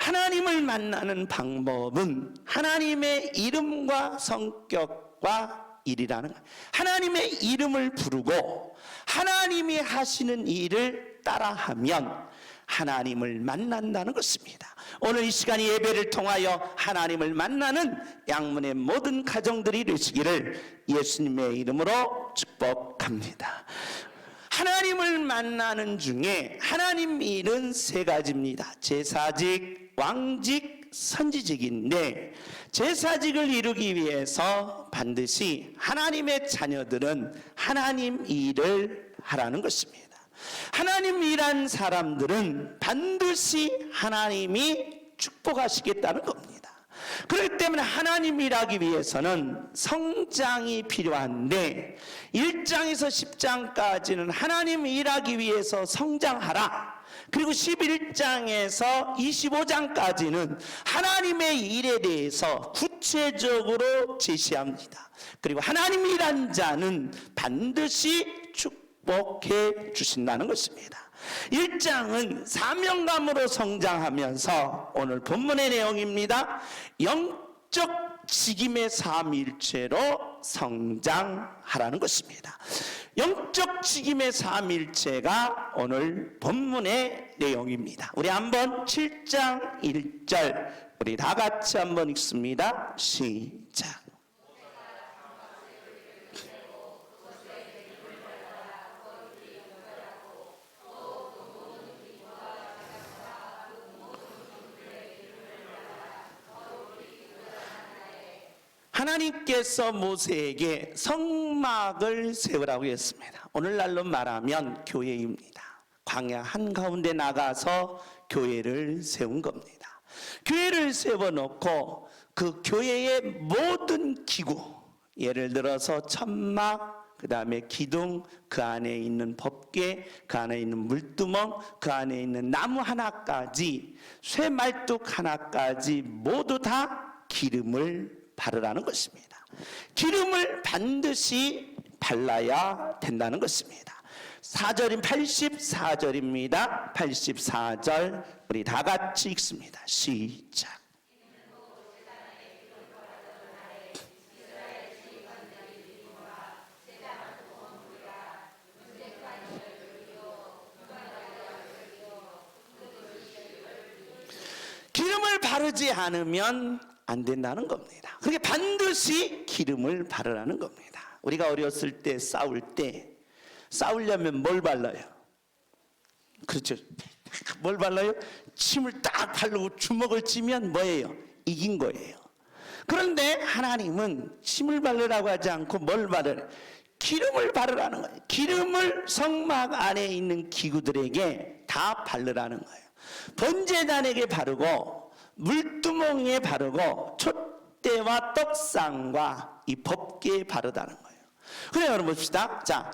하나님을 만나는 방법은 하나님의 이름과 성격과 일이라는 거예요. 하나님의 이름을 부르고 하나님이 하시는 일을 따라하면 하나님을 만난다는 것입니다. 오늘 이 시간 예배를 통하여 하나님을 만나는 양문의 모든 가정들이 되시기를 예수님의 이름으로 축복합니다. 하나님을 만나는 중에 하나님 일은 세 가지입니다. 제사직, 왕직, 선지직인데 제사직을 이루기 위해서 반드시 하나님의 자녀들은 하나님 일을 하라는 것입니다. 하나님 일한 사람들은 반드시 하나님이 축복하시겠다는 겁니다. 그렇기 때문에 하나님 일하기 위해서는 성장이 필요한데 1장에서 10장까지는 하나님 일하기 위해서 성장하라. 그리고 11장에서 25장까지는 하나님의 일에 대해서 구체적으로 제시합니다. 그리고 하나님 일한 자는 반드시 축복해 주신다는 것입니다. 1장은 사명감으로 성장하면서 오늘 본문의 내용입니다. 영적 직임의 삼일체로 성장하라는 것입니다. 영적 직임의 삼일체가 오늘 본문의 내용입니다. 우리 한번 7장 1절 우리 다 같이 한번 읽습니다. 시작. 하나님께서 모세에게 성막을 세우라고 했습니다. 오늘날로 말하면 교회입니다. 광야 한가운데 나가서 교회를 세운 겁니다. 교회를 세워놓고 그 교회의 모든 기구, 예를 들어서 천막, 그 다음에 기둥, 그 안에 있는 법궤, 그 안에 있는 물두멍, 그 안에 있는 나무 하나까지, 쇠말뚝 하나까지 모두 다 기름을 바르라는 것입니다. 기름을 반드시 발라야 된다는 것입니다. 4절인 84절입니다. 84절 우리 다 같이 읽습니다. 시작. 기름을 바르지 않으면 안 된다는 겁니다. 그게 반드시 기름을 바르라는 겁니다. 우리가 어렸을 때 싸우려면 뭘 발라요? 그렇죠. 뭘 발라요? 침을 딱 바르고 주먹을 쥐면 뭐예요? 이긴 거예요. 그런데 하나님은 침을 바르라고 하지 않고 뭘 바르라? 기름을 바르라는 거예요. 기름을 성막 안에 있는 기구들에게 다 바르라는 거예요. 번제단에게 바르고 물두멍에 바르고 촛대와 떡상과 이 법궤에 바르다는 거예요. 그래 여러분 봅시다. 자,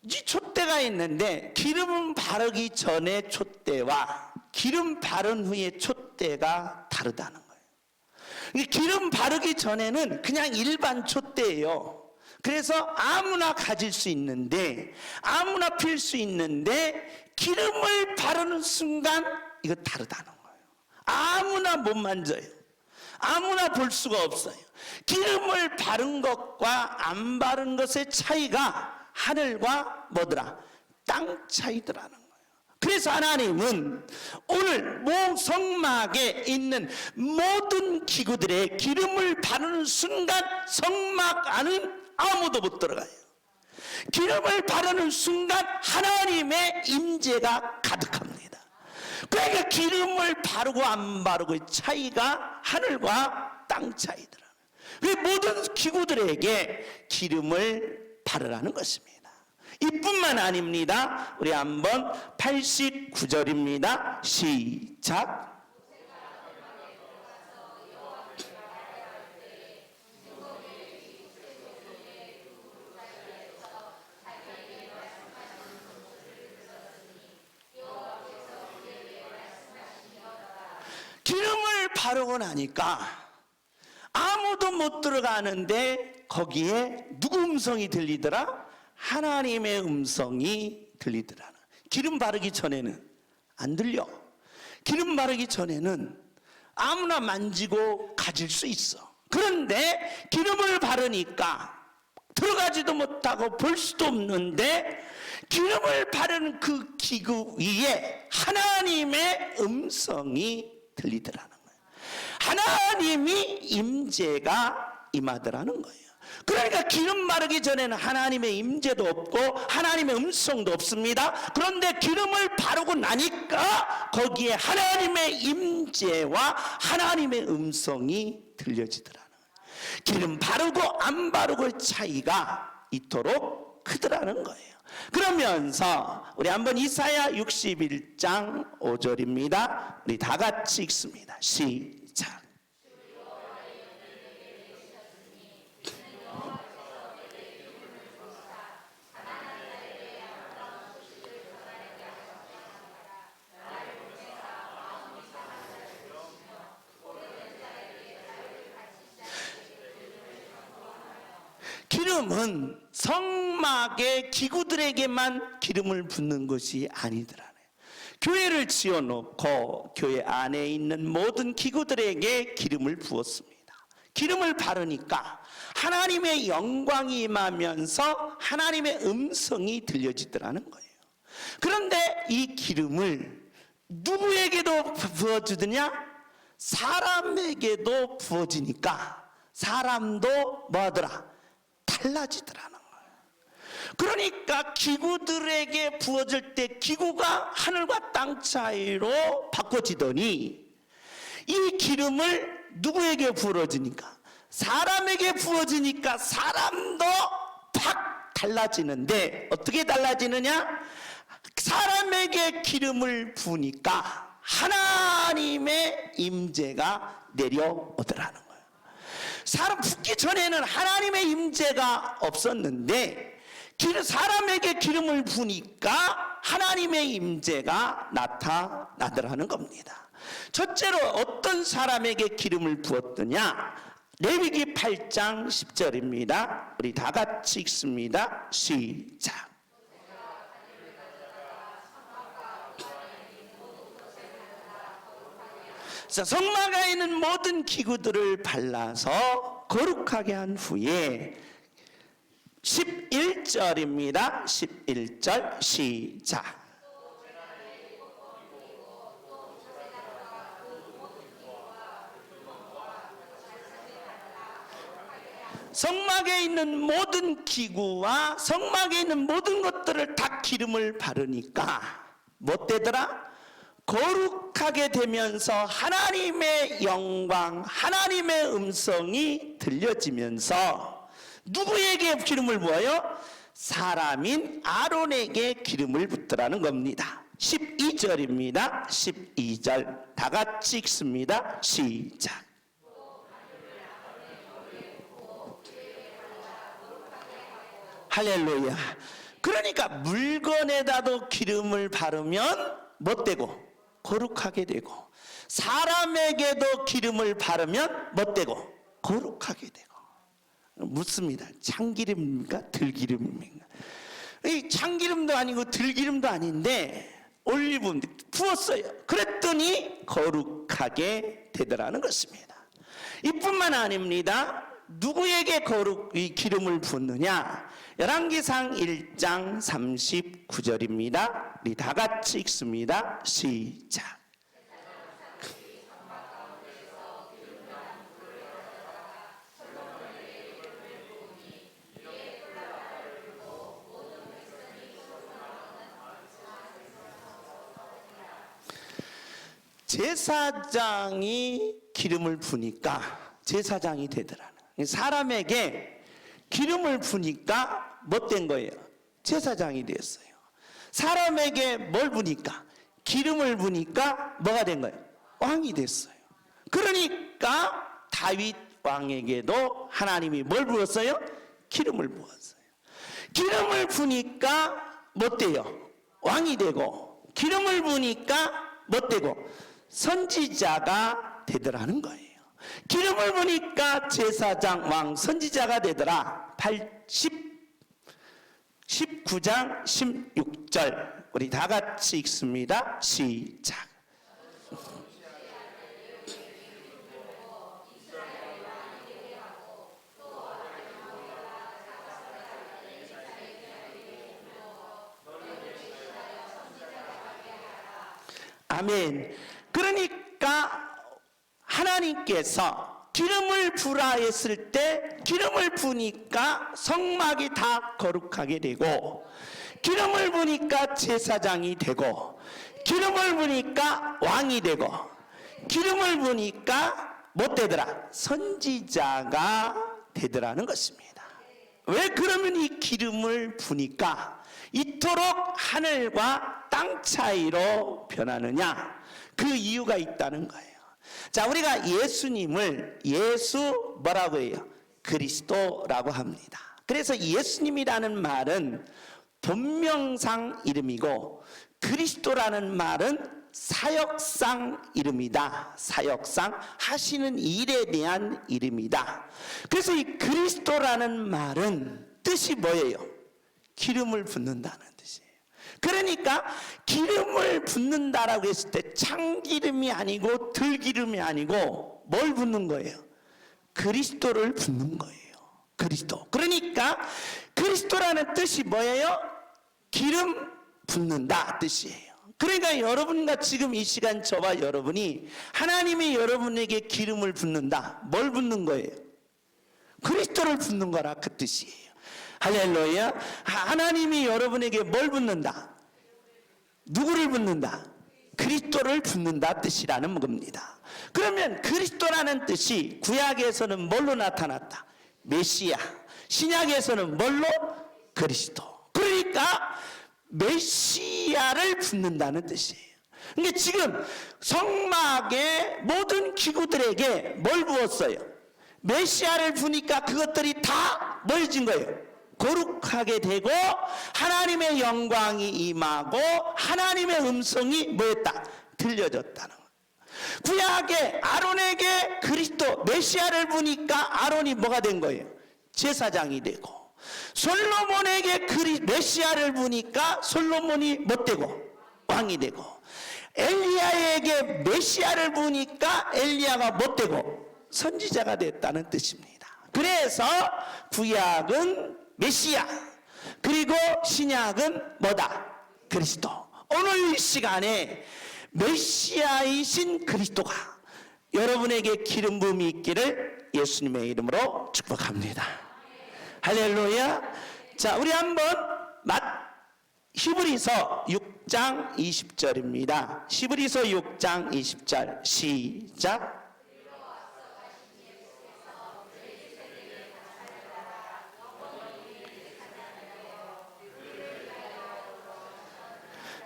이 촛대가 있는데 기름 바르기 전에 촛대와 기름 바른 후에 촛대가 다르다는 거예요. 기름 바르기 전에는 그냥 일반 촛대예요. 그래서 아무나 가질 수 있는데 아무나 필 수 있는데 기름을 바르는 순간 이거 다르다는 거예요. 아무나 못 만져요. 아무나 볼 수가 없어요. 기름을 바른 것과 안 바른 것의 차이가 하늘과 뭐더라? 땅 차이더라는 거예요. 그래서 하나님은 오늘 성막에 있는 모든 기구들의 기름을 바르는 순간 성막 안은 아무도 못 들어가요. 기름을 바르는 순간 하나님의 임재가 가득합니다. 그러니까 기름을 바르고 안 바르고의 차이가 하늘과 땅 차이더라고요. 모든 기구들에게 기름을 바르라는 것입니다. 이뿐만 아닙니다. 우리 한번 89절입니다. 시작. 기름을 바르고 나니까 아무도 못 들어가는데 거기에 누구 음성이 들리더라? 하나님의 음성이 들리더라. 기름 바르기 전에는 안 들려. 기름 바르기 전에는 아무나 만지고 가질 수 있어. 그런데 기름을 바르니까 들어가지도 못하고 볼 수도 없는데 기름을 바르는 그 기구 위에 하나님의 음성이 들리더라는 거예요. 하나님이 임재가 임하더라는 거예요. 그러니까 기름 바르기 전에는 하나님의 임재도 없고 하나님의 음성도 없습니다. 그런데 기름을 바르고 나니까 거기에 하나님의 임재와 하나님의 음성이 들려지더라는 거예요. 기름 바르고 안 바르고의 차이가 이토록 크더라는 거예요. 그러면서 우리 한번 이사야 61장 5절입니다. 우리 다 같이 읽습니다. 시작. 기름은 성막의 기구들에게만 기름을 붓는 것이 아니더라네요. 교회를 지어놓고 교회 안에 있는 모든 기구들에게 기름을 부었습니다. 기름을 바르니까 하나님의 영광이 임하면서 하나님의 음성이 들려지더라는 거예요. 그런데 이 기름을 누구에게도 부어주느냐? 사람에게도 부어지니까 사람도 뭐하더라? 달라지더라는 거예요. 그러니까 기구들에게 부어질 때 기구가 하늘과 땅 차이로 바꿔지더니 이 기름을 누구에게 부어지니까? 사람에게 부어지니까 사람도 팍 달라지는데 어떻게 달라지느냐? 사람에게 기름을 부으니까 하나님의 임재가 내려오더라는 거예요. 사람 붓기 전에는 하나님의 임재가 없었는데 사람에게 기름을 부으니까 하나님의 임재가 나타나더라는 겁니다. 첫째로 어떤 사람에게 기름을 부었더냐? 레위기 8장 10절입니다. 우리 다 같이 읽습니다. 시작. 자, 성막에 있는 모든 기구들을 발라서 거룩하게 한 후에 11절입니다. 11절 시작. 성막에 있는 모든 기구와 성막에 있는 모든 것들을 다 기름을 바르니까 뭐 되더라? 거룩하게 되면서 하나님의 영광, 하나님의 음성이 들려지면서 누구에게 기름을 부어요? 사람인 아론에게 기름을 붓더라는 겁니다. 12절입니다. 12절 다 같이 읽습니다. 시작. 할렐루야. 그러니까 물건에다도 기름을 바르면 뭐 되고? 거룩하게 되고, 사람에게도 기름을 바르면 뭐 되고? 거룩하게 되고. 묻습니다. 참기름입니까? 들기름입니까? 이 참기름도 아니고 들기름도 아닌데 올리브 부었어요. 그랬더니 거룩하게 되더라는 것입니다. 이뿐만 아닙니다. 누구에게 이 기름을 붓느냐? 열왕기상 1장 39절입니다. 우리 다 같이 읽습니다. 시작. 제사장이 기름을 부니까 제사장이 되더라는 거예요. 사람에게 기름을 부니까 뭐 된 거예요? 제사장이 되었어요. 사람에게 뭘 부니까? 기름을 부니까 뭐가 된 거예요? 왕이 됐어요. 그러니까 다윗 왕에게도 하나님이 뭘 부었어요? 기름을 부었어요. 기름을 부니까 뭐 돼요? 왕이 되고, 기름을 부니까 뭐 되고? 선지자가 되더라는 거예요. 기름을 부니까 제사장, 왕, 선지자가 되더라. 19장 16절 우리 다 같이 읽습니다. 시작. 아멘. 그러니까 하나님께서 기름을 부라 했을 때 기름을 부니까 성막이 다 거룩하게 되고, 기름을 부니까 제사장이 되고, 기름을 부니까 왕이 되고, 기름을 부니까 못 되더라? 선지자가 되더라는 것입니다. 왜 그러면 이 기름을 부니까 이토록 하늘과 땅 차이로 변하느냐? 그 이유가 있다는 거예요. 자, 우리가 예수님을 뭐라고 해요? 그리스도라고 합니다. 그래서 예수님이라는 말은 본명상 이름이고, 그리스도라는 말은 사역상 이름이다. 사역상 하시는 일에 대한 이름이다. 그래서 이 그리스도라는 말은 뜻이 뭐예요? 기름을 붓는다는 뜻이에요. 그러니까 기름을 붓는다라고 했을 때 참기름이 아니고 들기름이 아니고 뭘 붓는 거예요? 그리스도를 붓는 거예요. 그리스도. 그러니까 그리스도라는 뜻이 뭐예요? 기름 붓는다 뜻이에요. 그러니까 여러분과 지금 이 시간 저와 여러분이 하나님이 여러분에게 기름을 붓는다. 뭘 붓는 거예요? 그리스도를 붓는 거라 그 뜻이에요. 할렐루야. 하나님이 여러분에게 뭘 붓는다? 누구를 붓는다? 그리스도를 붓는다 뜻이라는 겁니다. 그러면 그리스도라는 뜻이 구약에서는 뭘로 나타났다? 메시아. 신약에서는 뭘로? 그리스도. 그러니까 메시아를 붓는다는 뜻이에요. 근데 지금 성막의 모든 기구들에게 뭘 부었어요? 메시아를 부니까 그것들이 다 뭘 진 거예요? 거룩하게 되고 하나님의 영광이 임하고 하나님의 음성이 뭐였다? 들려졌다는 거예요. 구약에 아론에게 그리스도 메시아를 부니까 아론이 뭐가 된 거예요? 제사장이 되고, 솔로몬에게 메시아를 부니까 솔로몬이 못 되고 왕이 되고, 엘리야에게 메시아를 부니까 엘리야가 못 되고 선지자가 됐다는 뜻입니다. 그래서 구약은 메시아, 그리고 신약은 뭐다? 그리스도. 오늘 이 시간에 메시아이신 그리스도가 여러분에게 기름 부음이 있기를 예수님의 이름으로 축복합니다. 할렐루야. 자, 우리 한번 히브리서 6장 20절입니다. 히브리서 6장 20절 시작.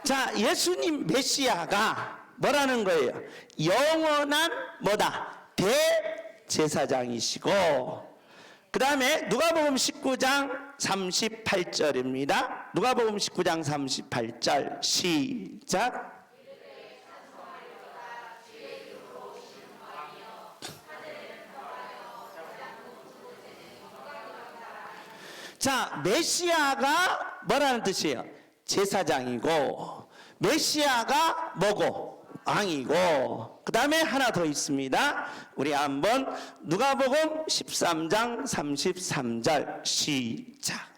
자, 예수님 메시아가 뭐라는 거예요? 영원한 뭐다? 대제사장이시고, 그 다음에 누가복음 19장 38절입니다. 누가복음 19장 38절 시작. 자, 메시아가 뭐라는 뜻이에요? 제사장이고, 메시아가 뭐고? 왕이고, 그 다음에 하나 더 있습니다. 우리 한번 누가복음 13장 33절 시작.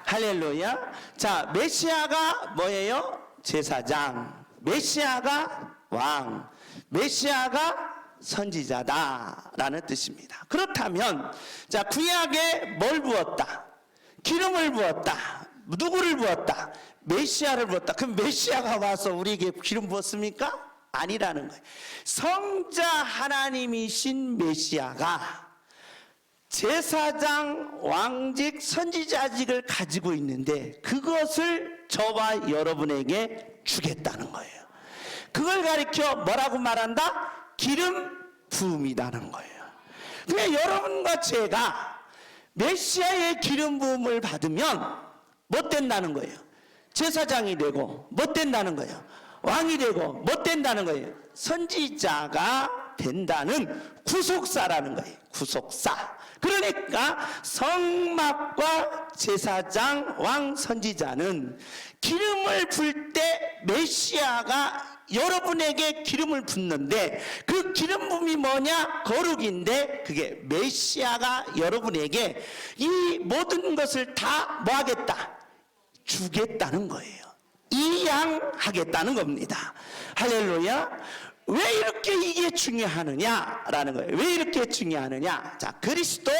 할렐루야. 자, 메시아가 뭐예요? 제사장, 메시아가 왕, 메시아가 선지자다라는 뜻입니다. 그렇다면 자, 구약에 뭘 부었다? 기름을 부었다. 누구를 부었다? 메시아를 부었다. 그럼 메시아가 와서 우리에게 기름 부었습니까? 아니라는 거예요. 성자 하나님이신 메시아가 제사장, 왕직, 선지자직을 가지고 있는데 그것을 저와 여러분에게 주겠다는 거예요. 그걸 가리켜 뭐라고 말한다? 기름 부음이라는 거예요. 그러니까 여러분과 제가 메시아의 기름 부음을 받으면 못 된다는 거예요. 제사장이 되고 못 된다는 거예요. 왕이 되고 못 된다는 거예요. 선지자가 된다는 구속사라는 거예요. 구속사. 그러니까 성막과 제사장, 왕, 선지자는 기름을 불 때 메시아가 여러분에게 기름을 붓는데 그 기름 부음이 뭐냐? 거룩인데 그게 메시아가 여러분에게 이 모든 것을 다 뭐 하겠다? 주겠다는 거예요. 이양하겠다는 겁니다. 할렐루야. 왜 이렇게 이게 중요하느냐라는 거예요. 왜 이렇게 중요하느냐? 자, 그리스도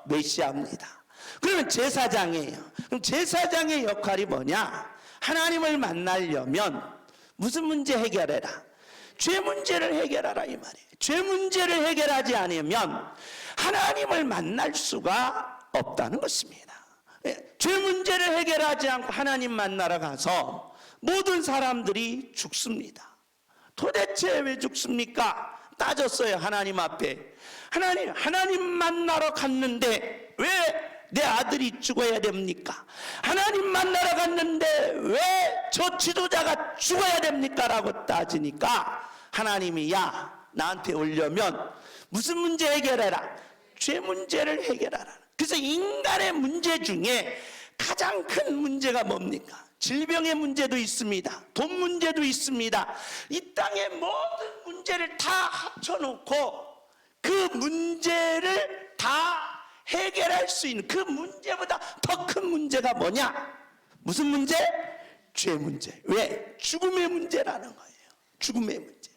메시아입니다. 그러면 제사장이에요. 그럼 제사장의 역할이 뭐냐? 하나님을 만나려면 무슨 문제 해결해라? 죄 문제를 해결하라 이 말이에요. 죄 문제를 해결하지 않으면 하나님을 만날 수가 없다는 것입니다. 죄 문제를 해결하지 않고 하나님 만나러 가서 모든 사람들이 죽습니다. 도대체 왜 죽습니까? 따졌어요. 하나님 앞에. 하나님 만나러 갔는데 왜 내 아들이 죽어야 됩니까? 하나님 만나러 갔는데 왜 저 지도자가 죽어야 됩니까? 라고 따지니까 하나님이 야 나한테 오려면 무슨 문제 해결해라? 죄 문제를 해결하라. 그래서 인간의 문제 중에 가장 큰 문제가 뭡니까? 질병의 문제도 있습니다. 돈 문제도 있습니다. 이 땅의 모든 문제를 다 합쳐놓고 그 문제를 다 해결할 수 있는 그 문제보다 더 큰 문제가 뭐냐? 무슨 문제? 죄 문제. 왜? 죽음의 문제라는 거예요. 죽음의 문제.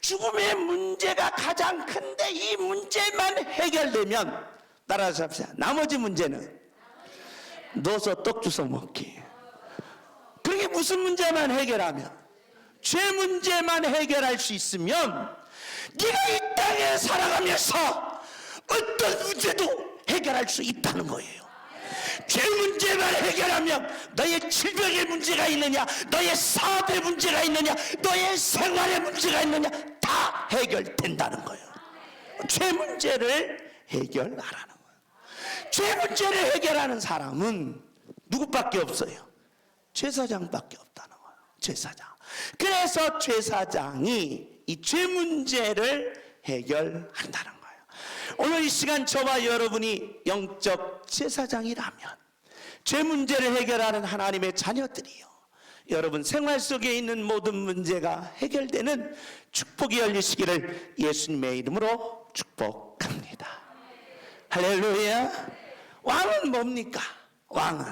죽음의 문제가 가장 큰데 이 문제만 해결되면 따라서 합시다. 나머지 문제는 넣어서 떡 주워 먹기. 그게 무슨 문제만 해결하면? 죄 문제만 해결할 수 있으면 네가 이 땅에 살아가면서 어떤 문제도 해결할 수 있다는 거예요. 죄 문제만 해결하면 너의 질병의 문제가 있느냐, 너의 사업의 문제가 있느냐, 너의 생활의 문제가 있느냐 다 해결된다는 거예요. 죄 문제를 해결하라는 거예요. 죄 문제를 해결하는 사람은 누구밖에 없어요? 제사장밖에 없다는 거예요. 제사장. 그래서 제사장이 이 죄 문제를 해결한다는 거예요. 오늘 이 시간 저와 여러분이 영적 제사장이라면 죄 문제를 해결하는 하나님의 자녀들이요, 여러분 생활 속에 있는 모든 문제가 해결되는 축복이 열리시기를 예수님의 이름으로 축복합니다. 할렐루야. 왕은 뭡니까? 왕은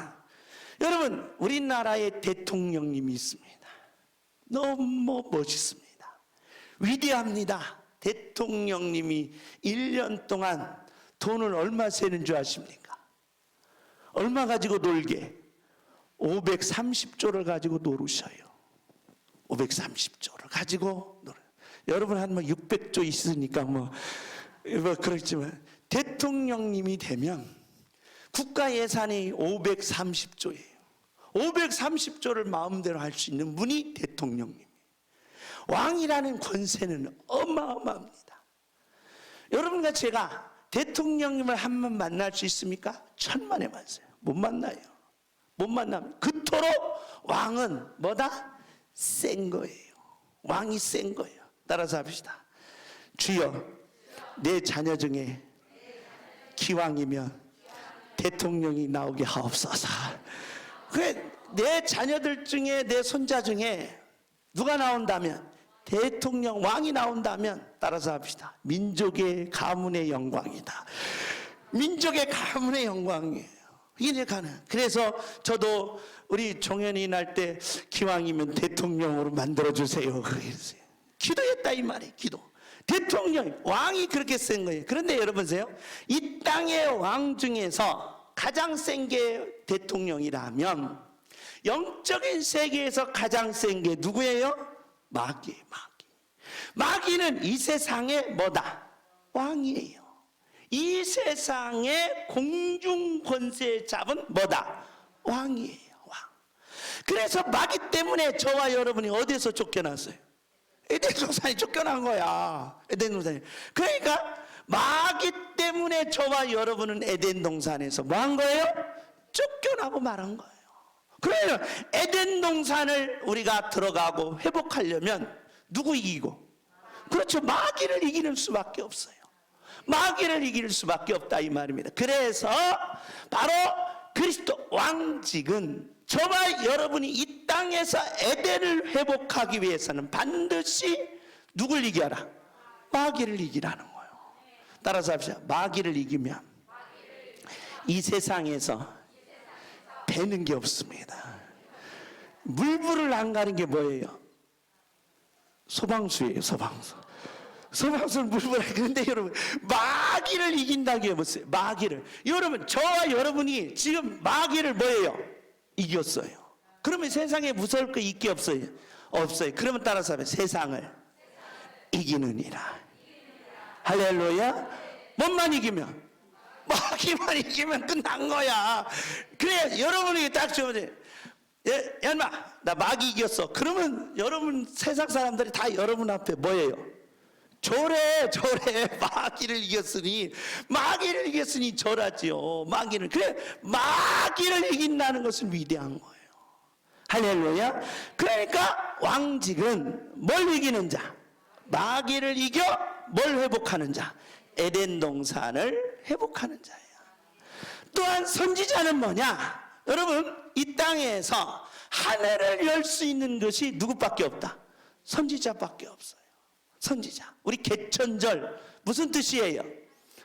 여러분 우리나라의 대통령님이 있습니다. 너무 멋있습니다. 위대합니다. 대통령님이 1년 동안 돈을 얼마 세는 줄 아십니까? 얼마 가지고 놀게? 530조를 가지고 노르셔요. 530조를 가지고 놀아요. 여러분 한 600조 있으니까 뭐 그렇지만 대통령님이 되면 국가 예산이 530조예요. 530조를 마음대로 할 수 있는 분이 대통령님. 왕이라는 권세는 어마어마합니다. 여러분과 제가 대통령님을 한 번 만날 수 있습니까? 천만에 만세요. 못 만나요. 못 만나면 그토록 왕은 뭐다? 센 거예요. 왕이 센 거예요. 따라서 합시다. 주여, 내 자녀 중에 기왕이면 대통령이 나오게 하옵소서. 내 자녀들 중에, 내 손자 중에 누가 나온다면, 대통령, 왕이 나온다면 따라서 합시다. 민족의 가문의 영광이다. 민족의 가문의 영광이에요. 이게 가능. 그래서 저도 우리 종현이 날 때 기왕이면 대통령으로 만들어주세요. 그랬어요. 기도했다 이 말이에요. 기도. 대통령, 왕이 그렇게 센 거예요. 그런데 여러분 보세요. 이 땅의 왕 중에서 가장 센 게 대통령이라면 영적인 세계에서 가장 센 게 누구예요? 마귀. 마귀는 이 세상의 뭐다? 왕이에요. 이 세상의 공중 권세 잡은 뭐다? 왕이에요. 왕. 그래서 마귀 때문에 저와 여러분이 어디에서 쫓겨났어요? 에덴 동산이 쫓겨난 거야. 에덴 동산이. 그러니까 마귀 때문에 저와 여러분은 에덴 동산에서 뭐 한 거예요? 쫓겨나고 말한 거예요. 그러면 에덴 동산을 우리가 들어가고 회복하려면 누구 이기고? 그렇죠. 마귀를 이기는 수밖에 없어요. 마귀를 이길 수밖에 없다 이 말입니다. 그래서 바로 그리스도 왕직은 저와 여러분이 이 땅에서 에덴을 회복하기 위해서는 반드시 누굴 이겨라? 마귀를 이기라는 거예요. 따라서 합시다. 마귀를 이기면 이 세상에서 배는 게 없습니다. 물불을 안 가는 게 뭐예요? 소방수예요. 소방수는 물불을 안 가는데 여러분 마귀를 이긴다고 해보세요. 마귀를. 여러분 저와 여러분이 지금 마귀를 뭐예요? 이겼어요. 그러면 세상에 무서울 거 있게 없어요? 없어요. 그러면 따라서 하면 세상을 이기느니라. 할렐루야. 뭔만 이기면? 마귀만 이기면 끝난 거야. 그래 여러분이 딱 주면 연마 나 마귀 이겼어. 그러면 여러분 세상 사람들이 다 여러분 앞에 뭐예요? 조래 마귀를 이겼으니 절하지요. 마귀를. 그래 마귀를 이긴다는 것은 위대한 거예요. 할렐루야. 그러니까 왕직은 뭘 이기는 자? 마귀를 이겨 뭘 회복하는 자? 에덴 동산을 회복하는 자예요. 또한 선지자는 뭐냐? 여러분 이 땅에서 하늘을 열 수 있는 것이 누구밖에 없다? 선지자밖에 없어요. 선지자. 우리 개천절 무슨 뜻이에요?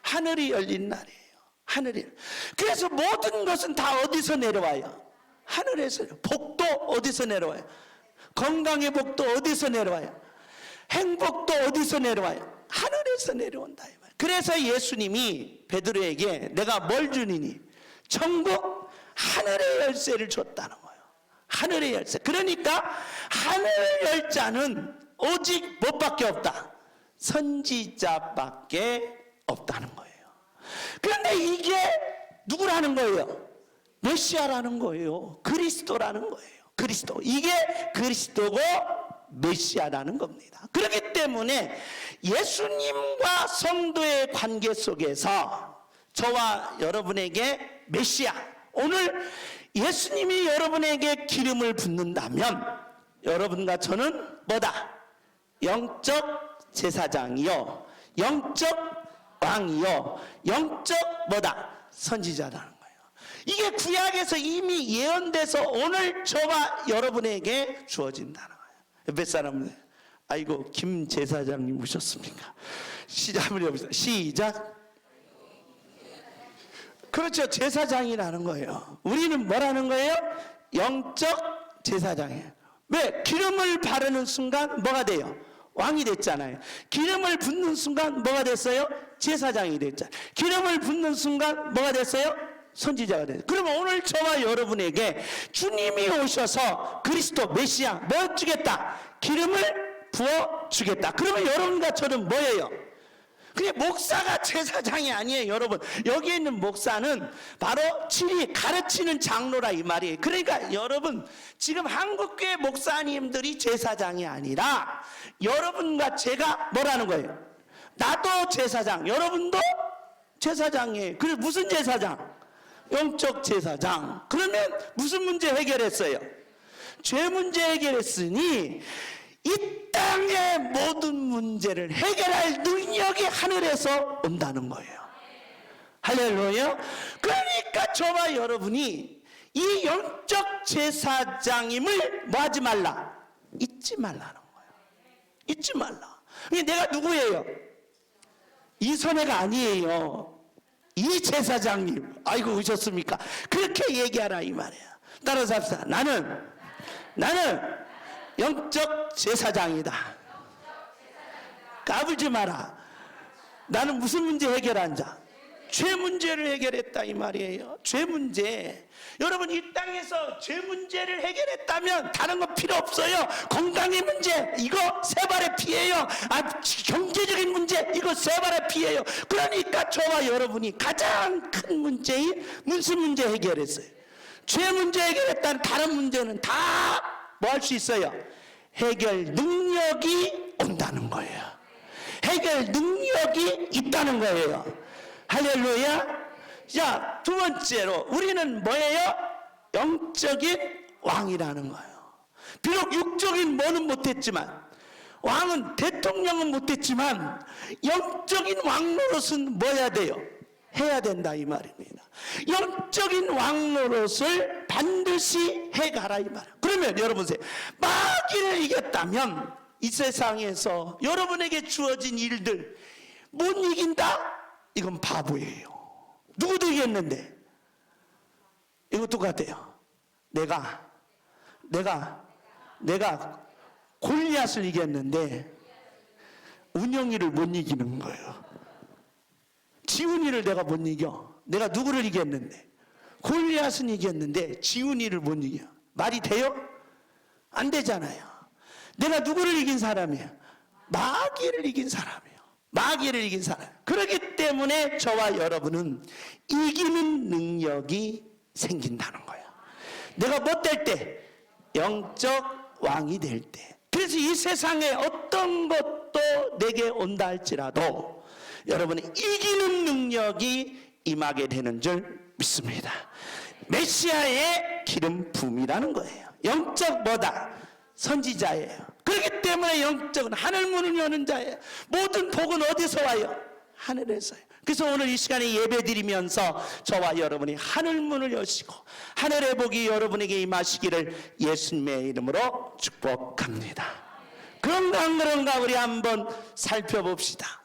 하늘이 열린 날이에요. 하늘이. 그래서 모든 것은 다 어디서 내려와요? 하늘에서. 복도 어디서 내려와요? 건강의 복도 어디서 내려와요? 행복도 어디서 내려와요? 하늘에서 내려온다. 그래서 예수님이 베드로에게 내가 뭘 주니니? 천국 하늘의 열쇠를 줬다는 거예요. 하늘의 열쇠. 그러니까 하늘의 열자는 오직 뭐밖에 없다? 선지자밖에 없다는 거예요. 그런데 이게 누구라는 거예요? 메시아라는 거예요. 그리스도라는 거예요. 그리스도. 이게 그리스도고 메시아라는 겁니다. 그렇기 때문에 예수님과 성도의 관계 속에서 저와 여러분에게 메시아, 오늘 예수님이 여러분에게 기름을 붓는다면 여러분과 저는 뭐다? 영적 제사장이요, 영적 왕이요, 영적 뭐다? 선지자라는 거예요. 이게 구약에서 이미 예언돼서 오늘 저와 여러분에게 주어진다는 거예요. 옆에 사람들, 아이고 김 제사장님 오셨습니까? 시작 한번 해봅시다. 시작. 그렇죠. 제사장이라는 거예요. 우리는 뭐라는 거예요? 영적 제사장이에요. 왜? 기름을 바르는 순간 뭐가 돼요? 왕이 됐잖아요. 기름을 붓는 순간 뭐가 됐어요? 제사장이 됐잖아요. 기름을 붓는 순간 뭐가 됐어요? 선지자가 됐어요. 그러면 오늘 저와 여러분에게 주님이 오셔서 그리스도 메시아 뭐 주겠다? 기름을 부어 주겠다. 그러면 여러분과 저는 뭐예요? 그냥 목사가 제사장이 아니에요. 여러분 여기에 있는 목사는 바로 진리 가르치는 장로라 이 말이에요. 그러니까 여러분 지금 한국교회 목사님들이 제사장이 아니라 여러분과 제가 뭐라는 거예요? 나도 제사장, 여러분도 제사장이에요. 그래서 무슨 제사장? 영적 제사장. 그러면 무슨 문제 해결했어요? 죄 문제 해결했으니 이 땅의 모든 문제를 해결할 능력이 하늘에서 온다는 거예요. 할렐루야. 그러니까 저와 여러분이 이 영적 제사장임을 뭐 하지 말라? 잊지 말라는 거예요. 잊지 말라. 내가 누구예요? 이선혜가 아니에요. 이 제사장님. 아이고 오셨습니까? 그렇게 얘기하라 이 말이에요. 따라서 합시다. 나는 영적 제사장이다. 까불지 마라. 나는 무슨 문제 해결한 자? 죄 문제를 해결했다 이 말이에요. 죄 문제. 여러분 이 땅에서 죄 문제를 해결했다면 다른 거 필요 없어요. 건강의 문제 이거 세 발의 피해요. 경제적인 문제 이거 세 발의 피해요. 그러니까 저와 여러분이 가장 큰 문제인 무슨 문제 해결했어요? 죄 문제 해결했다는 다른 문제는 다 뭐 할 수 있어요? 해결 능력이 온다는 거예요. 해결 능력이 있다는 거예요. 할렐루야. 자, 두 번째로 우리는 뭐예요? 영적인 왕이라는 거예요. 비록 육적인 뭐는 못했지만, 왕은 대통령은 못했지만 영적인 왕노릇은 뭐 해야 돼요? 해야 된다 이 말입니다. 영적인 왕노릇을 반드시 반드시 해가라 이 말. 그러면 여러분 보세요. 마귀를 이겼다면 이 세상에서 여러분에게 주어진 일들 못 이긴다? 이건 바보예요. 누구도 이겼는데. 이거 똑같아요. 내가 골리앗을 이겼는데 운영이를 못 이기는 거예요. 지훈이를 내가 못 이겨. 내가 누구를 이겼는데 골리앗은 이겼는데 지훈이를 못 이겨. 말이 돼요? 안 되잖아요. 내가 누구를 이긴 사람이에요? 마귀를 이긴 사람이에요. 마귀를 이긴 사람. 그렇기 때문에 저와 여러분은 이기는 능력이 생긴다는 거예요. 내가 못 될 때, 영적 왕이 될 때. 그래서 이 세상에 어떤 것도 내게 온다 할지라도 여러분이 이기는 능력이 임하게 되는 줄 믿습니다. 메시아의 기름 부음이라는 거예요. 영적 뭐다? 선지자예요. 그렇기 때문에 영적은 하늘 문을 여는 자예요. 모든 복은 어디서 와요? 하늘에서요. 그래서 오늘 이 시간에 예배 드리면서 저와 여러분이 하늘 문을 여시고 하늘의 복이 여러분에게 임하시기를 예수님의 이름으로 축복합니다. 그런가 우리 한번 살펴봅시다.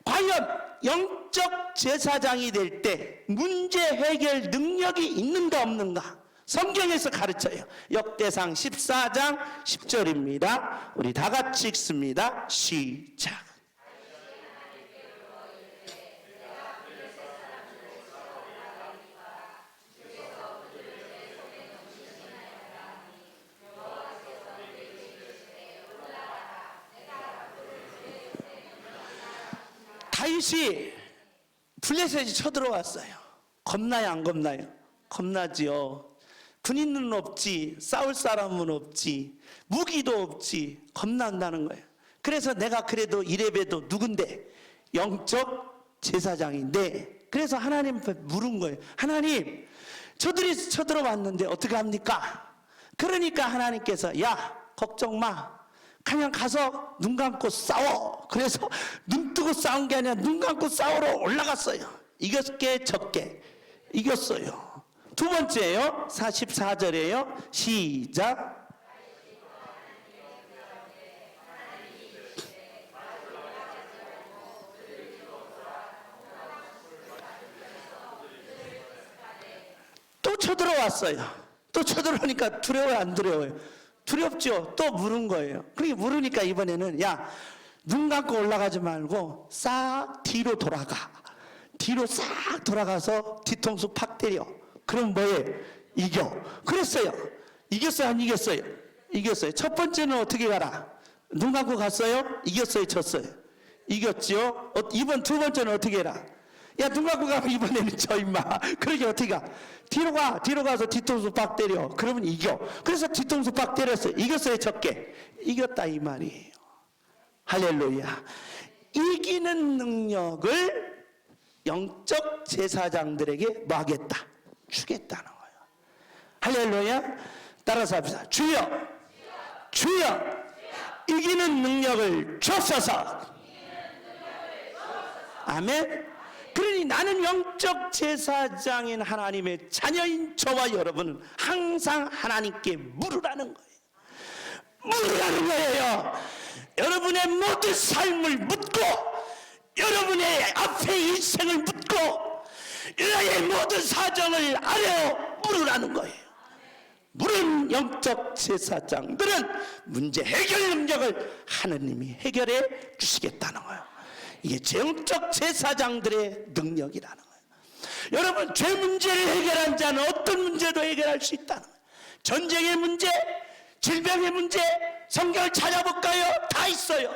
과연 영적 제사장이 될 때 문제 해결 능력이 있는가 없는가? 성경에서 가르쳐요. 역대상 14장 10절입니다. 우리 다 같이 읽습니다. 시작. 다윗이 블레셋이 쳐들어왔어요. 겁나요 안 겁나요? 겁나지요. 군인은 없지, 싸울 사람은 없지, 무기도 없지, 겁난다는 거예요. 그래서 내가 그래도 이래봬도 누군데? 영적 제사장인데, 그래서 하나님 앞에 물은 거예요. 하나님, 저들이 쳐들어왔는데 어떻게 합니까? 그러니까 하나님께서 야 걱정 마, 그냥 가서 눈 감고 싸워. 그래서 눈 뜨고 싸운 게 아니라 눈 감고 싸우러 올라갔어요. 이겼게 적게 이겼어요. 두 번째요, 44절이에요. 시작. 또 쳐들어왔어요. 또 쳐들어오니까 두려워요 안 두려워요? 두렵죠. 또 물은 거예요. 그렇게 물으니까 이번에는 야, 눈 감고 올라가지 말고 싹 뒤로 돌아가. 뒤로 싹 돌아가서 뒤통수 팍 때려. 그럼 뭐예요? 이겨. 그랬어요. 이겼어요 안 이겼어요? 이겼어요. 첫 번째는 어떻게 가라? 눈 감고 갔어요? 이겼어요 졌어요? 이겼죠. 이번 두 번째는 어떻게 해라? 야, 눈 감고 가면 이번에는 져 임마. 그러게 어떻게 가? 뒤로 가. 뒤로 가서 뒤통수 팍 때려. 그러면 이겨. 그래서 뒤통수 팍 때렸어요. 이겼어요 적게? 이겼다 이 말이에요. 할렐루야. 이기는 능력을 영적 제사장들에게 뭐 하겠다? 주겠다는 거예요. 할렐루야. 따라서 합시다. 주여, 주여, 이기는 능력을 주옵소서. 아멘. 그러니 나는 영적 제사장인 하나님의 자녀인 저와 여러분은 항상 하나님께 물으라는 거예요. 물으라는 거예요. 여러분의 모든 삶을 묻고, 여러분의 앞에 인생을 묻고, 나의 모든 사정을 아뢰어 물으라는 거예요. 물은 영적 제사장들은 문제 해결 능력을 하느님이 해결해 주시겠다는 거예요. 이게 영적 제사장들의 능력이라는 거예요. 여러분, 죄 문제를 해결한 자는 어떤 문제도 해결할 수 있다는 거예요. 전쟁의 문제, 질병의 문제, 성경을 찾아볼까요? 다 있어요.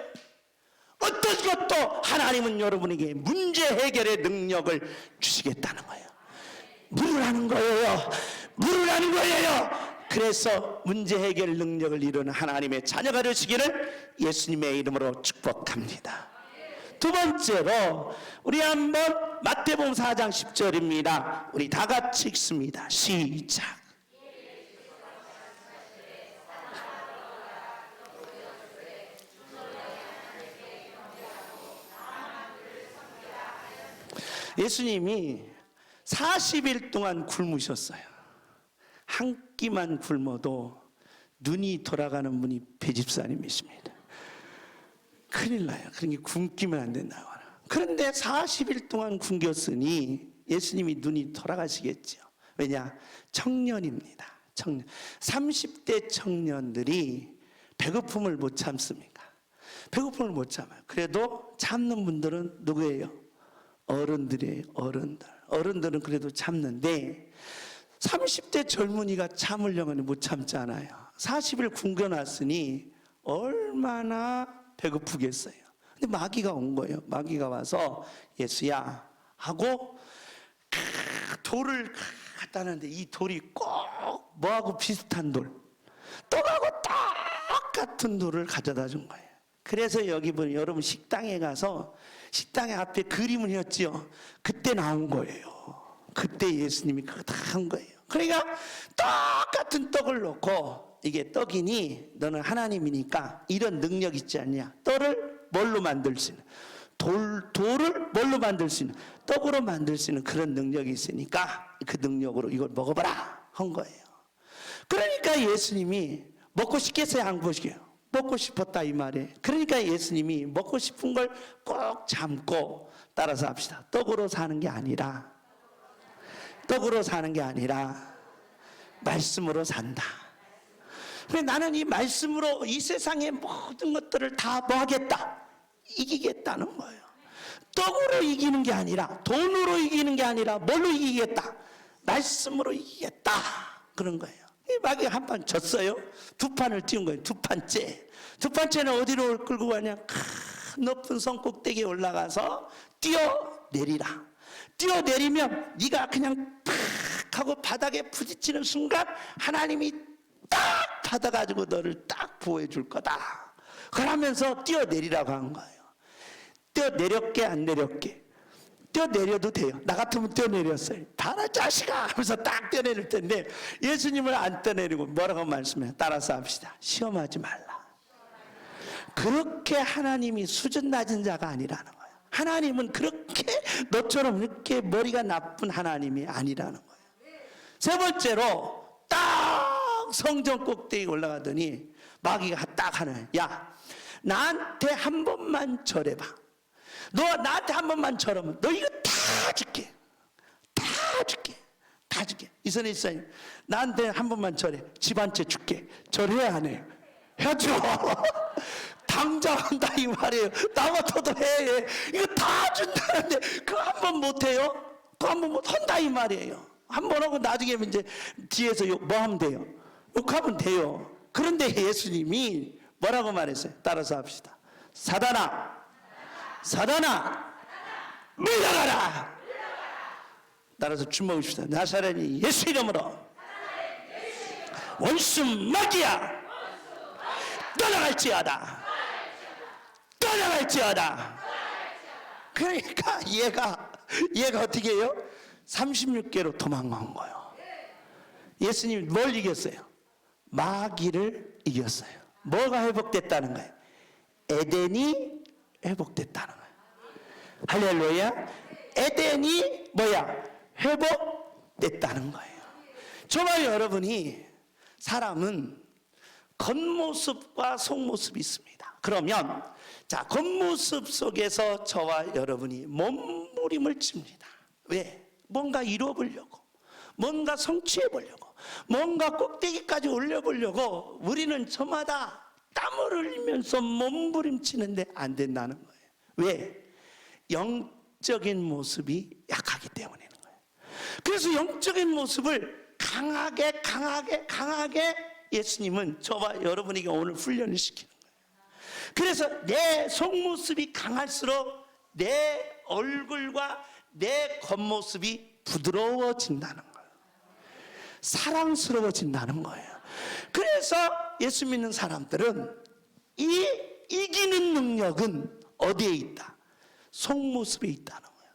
어떤 것도 하나님은 여러분에게 문제 해결의 능력을 주시겠다는 거예요. 물으라는 거예요. 물으라는 거예요. 그래서 문제 해결 능력을 이루는 하나님의 자녀가 되시기를 예수님의 이름으로 축복합니다. 두 번째로 우리 한번 마태복음 4장 10절입니다. 우리 다 같이 읽습니다. 시작. 예수님이 40일 동안 굶으셨어요. 한 끼만 굶어도 눈이 돌아가는 분이 배집사님이십니다. 큰일 나요. 그러니 굶기면 안 된다고. 그런데 40일 동안 굶겼으니 예수님이 눈이 돌아가시겠죠. 왜냐? 청년입니다. 청년. 30대 청년들이 배고픔을 못 참습니까? 배고픔을 못 참아요. 그래도 참는 분들은 누구예요? 어른들이에요. 어른들. 어른들은 그래도 참는데 30대 젊은이가 참으려면 못 참잖아요. 40일 굶겨놨으니 얼마나 배고프겠어요. 근데 마귀가 온 거예요. 마귀가 와서 예수야 하고 돌을 갖다 놨는데 이 돌이 꼭 뭐하고 비슷한 돌, 떡하고 똑같은 돌을 가져다 준 거예요. 그래서 여기 보면 여러분 식당에 가서 식당에 앞에 그림을 했지요. 그때 나온 거예요. 그때 예수님이 그거 다 한 거예요. 그러니까 똑같은 떡을 놓고 이게 떡이니 너는 하나님이니까 이런 능력 있지 않냐? 떡을 뭘로 만들 수 있는 돌을 뭘로 만들 수 있는 떡으로 만들 수 있는 그런 능력이 있으니까 그 능력으로 이걸 먹어봐라 한 거예요. 그러니까 예수님이 먹고 싶겠어요? 안 먹고 싶게요? 먹고 싶었다 이 말이에요. 그러니까 예수님이 먹고 싶은 걸 꼭 참고 따라서 합시다. 떡으로 사는 게 아니라 말씀으로 산다. 그래 나는 이 말씀으로 이 세상의 모든 것들을 다 뭐 하겠다? 이기겠다는 거예요. 떡으로 이기는 게 아니라 돈으로 이기는 게 아니라 뭘로 이기겠다? 말씀으로 이기겠다. 그런 거예요. 이 마귀가 한 판 졌어요. 두 판을 띄운 거예요. 두 판째. 두 판째는 어디로 끌고 가냐? 높은 성 꼭대기에 올라가서 뛰어내리라. 뛰어내리면 네가 그냥 팍 하고 바닥에 부딪히는 순간 하나님이 딱 받아가지고 너를 딱 보호해 줄 거다. 그러면서 뛰어내리라고 한 거예요. 뛰어내렸게 안 내렸게? 뛰어내려도 돼요. 나 같으면 뛰어내렸어요. 봐라 자식아 하면서 딱 뛰어내릴 텐데 예수님을 안 뛰어내리고 뭐라고 말씀해요? 따라서 합시다. 시험하지 말라. 그렇게 하나님이 수준 낮은 자가 아니라는 거예요. 하나님은 그렇게 너처럼 이렇게 머리가 나쁜 하나님이 아니라는 거예요. 세 번째로 딱 성전 꼭대기 올라가더니 마귀가 딱 하나, 야 나한테 한 번만 절해봐. 너 나한테 한 번만 절하면 너 이거 다 줄게. 다 줄게. 이선에 있어요. 나한테 한 번만 절해. 집 한 채 줄게. 절해야 안 해요? 해야죠. 당장 한다 이 말이에요. 나 같아도 해. 이거 다 준다는데 그거 한 번 못해요? 그거 한 번 못한다 이 말이에요. 한 번 하고 나중에 이제 뒤에서 뭐 하면 돼요? 욕하면 돼요. 그런데 예수님이 뭐라고 말했어요? 따라서 합시다. 사단아 물러가라. 따라서 주먹읍시다. 나사렛이 예수 이름으로 원수 마귀야 떠나갈지어다. 그러니까 얘가 어떻게 해요? 36개로 도망간 거예요. 예수님이 뭘 이겼어요? 마귀를 이겼어요. 뭐가 회복됐다는 거예요? 에덴이 회복됐다는 거예요. 할렐루야. 에덴이 뭐야? 회복됐다는 거예요. 정말 여러분이 사람은 겉모습과 속모습이 있습니다. 그러면 자 겉모습 속에서 저와 여러분이 몸부림을 칩니다. 왜? 뭔가 이뤄보려고, 뭔가 성취해보려고, 뭔가 꼭대기까지 올려보려고 우리는 저마다 땀을 흘리면서 몸부림치는데 안 된다는 거예요. 왜? 영적인 모습이 약하기 때문인 거예요. 그래서 영적인 모습을 강하게 예수님은 저와 여러분에게 오늘 훈련을 시키는 거예요. 그래서 내 속모습이 강할수록 내 얼굴과 내 겉모습이 부드러워진다는 거예요. 사랑스러워진다는 거예요. 그래서 예수 믿는 사람들은 이 이기는 능력은 어디에 있다? 속모습에 있다는 거예요.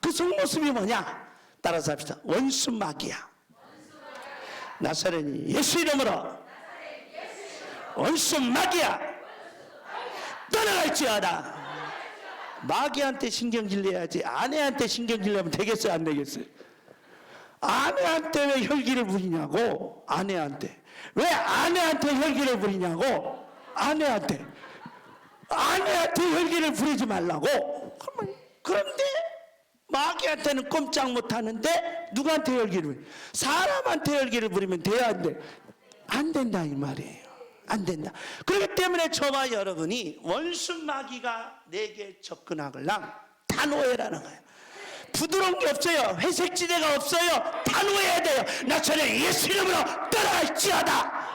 그 속모습이 뭐냐? 따라서 합시다. 원수 마귀야. 나사렛이 예수 이름으로 원수 마귀야 떠나갈지어다. 마귀한테 신경질 내야지 아내한테 신경질 내면 되겠어요? 안 되겠어요? 아내한테 왜 혈기를 부리냐고. 아내한테 왜 아내한테 혈기를 부리냐고. 아내한테 혈기를 부리지 말라고. 그런데 마귀한테는 꼼짝 못하는데 누구한테 혈기를 부리? 사람한테 혈기를 부리면 돼야 안 돼? 안 된다 이 말이에요. 안 된다. 그렇기 때문에 저와 여러분이 원수 마귀가 내게 접근하걸랑 단호해라는 거예요. 부드러운 게 없어요. 회색지대가 없어요. 단호해야 돼요. 나처럼 예수 이름으로 떠날지어다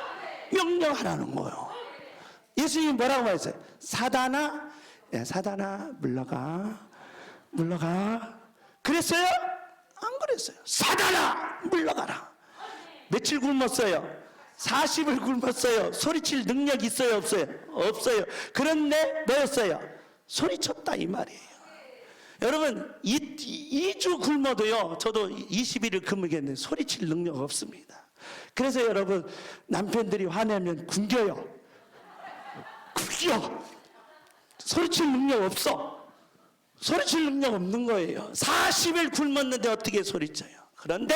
명령하라는 거예요. 예수님이 뭐라고 말했어요? 사단아, 사단아 물러가, 물러가. 그랬어요? 안 그랬어요. 사단아 물러가라. 며칠 굶었어요? 40을 굶었어요. 소리칠 능력이 있어요? 없어요? 없어요. 그런데 뭐였어요? 소리쳤다 이 말이에요. 여러분 2주 굶어도요, 저도 20일을 굶으겠는데 소리칠 능력 없습니다. 그래서 여러분 남편들이 화내면 굶겨요. 굶겨. 소리칠 능력 없어. 소리칠 능력 없는 거예요. 40일 굶었는데 어떻게 소리쳐요? 그런데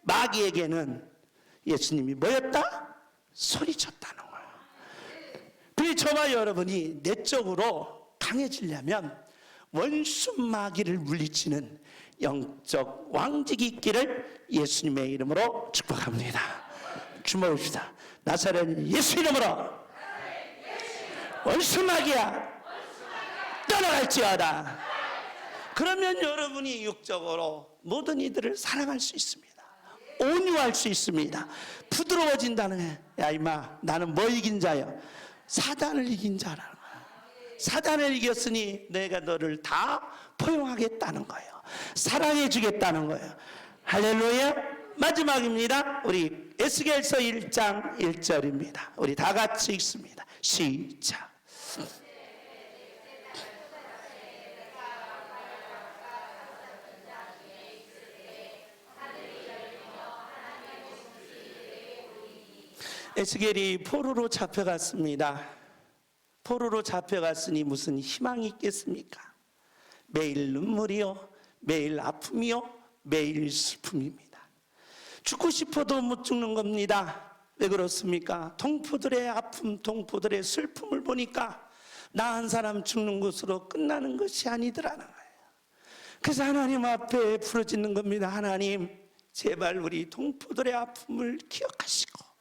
마귀에게는 예수님이 뭐였다? 소리쳤다는 거예요. 그래서 저와 여러분이 내적으로 강해지려면 원수 마귀를 물리치는 영적 왕직이 있기를 예수님의 이름으로 축복합니다. 주목합시다. 나사렛 예수 이름으로 원수 마귀야 떠나갈지어다. 그러면 여러분이 육적으로 모든 이들을 사랑할 수 있습니다. 온유할 수 있습니다. 부드러워진다는 거예요. 야 임마, 나는 뭐 이긴 자야? 사단을 이긴 자라는 거야. 사단을 이겼으니 내가 너를 다 포용하겠다는 거예요. 사랑해 주겠다는 거예요. 할렐루야. 마지막입니다. 우리 에스겔서 1장 1절입니다. 우리 다 같이 읽습니다. 시작. 에스겔이 포로로 잡혀갔습니다. 포로로 잡혀갔으니 무슨 희망이 있겠습니까? 매일 눈물이요, 매일 아픔이요, 매일 슬픔입니다. 죽고 싶어도 못 죽는 겁니다. 왜 그렇습니까? 동포들의 아픔, 동포들의 슬픔을 보니까 나 한 사람 죽는 것으로 끝나는 것이 아니더라는 거예요. 그래서 하나님 앞에 부르짖는 겁니다. 하나님, 제발 우리 동포들의 아픔을 기억하시고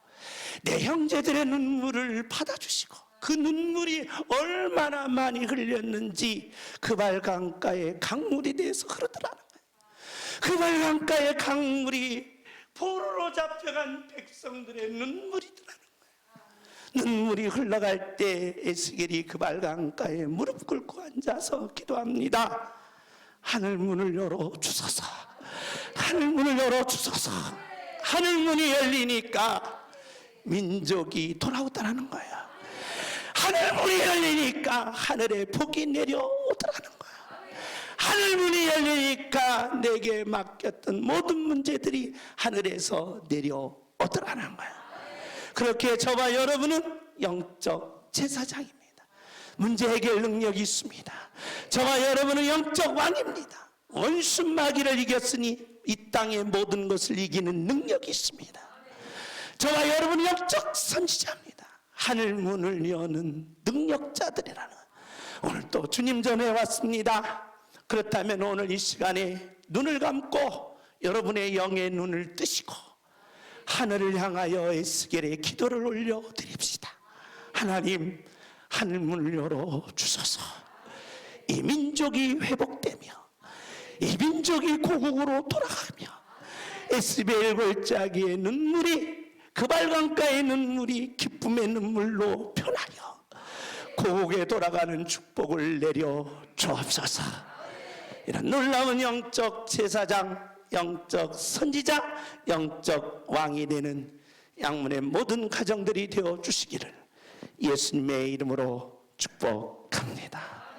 내 형제들의 눈물을 받아주시고, 그 눈물이 얼마나 많이 흘렸는지 그발 강가의 강물이 돼서 흐르더라는 거예요. 그발 강가의 강물이 포로로 잡혀간 백성들의 눈물이더라는 거예요. 눈물이 흘러갈 때 에스겔이 그발 강가에 무릎 꿇고 앉아서 기도합니다. 하늘 문을 열어 주소서. 하늘 문을 열어 주소서. 하늘 문이 열리니까 민족이 돌아오더라는 거예요. 하늘 문이 열리니까 하늘에 복이 내려오더라는 거예요. 하늘 문이 열리니까 내게 맡겼던 모든 문제들이 하늘에서 내려오더라는 거예요. 그렇게 저와 여러분은 영적 제사장입니다. 문제 해결 능력이 있습니다. 저와 여러분은 영적 왕입니다. 원수 마귀를 이겼으니 이 땅의 모든 것을 이기는 능력이 있습니다. 저와 여러분은 영적 선지자입니다. 하늘 문을 여는 능력자들이라는, 오늘 또 주님 전에 왔습니다. 그렇다면 오늘 이 시간에 눈을 감고 여러분의 영의 눈을 뜨시고 하늘을 향하여 에스겔의 기도를 올려드립시다. 하나님, 하늘 문을 열어 주소서. 이 민족이 회복되며 이 민족이 고국으로 돌아가며 에스겔 골짜기의 눈물이, 그발 강가의 눈물이 기쁨의 눈물로 변하여 고국에 돌아가는 축복을 내려 주옵소서. 이런 놀라운 영적 제사장, 영적 선지자, 영적 왕이 되는 양문의 모든 가정들이 되어 주시기를 예수님의 이름으로 축복합니다.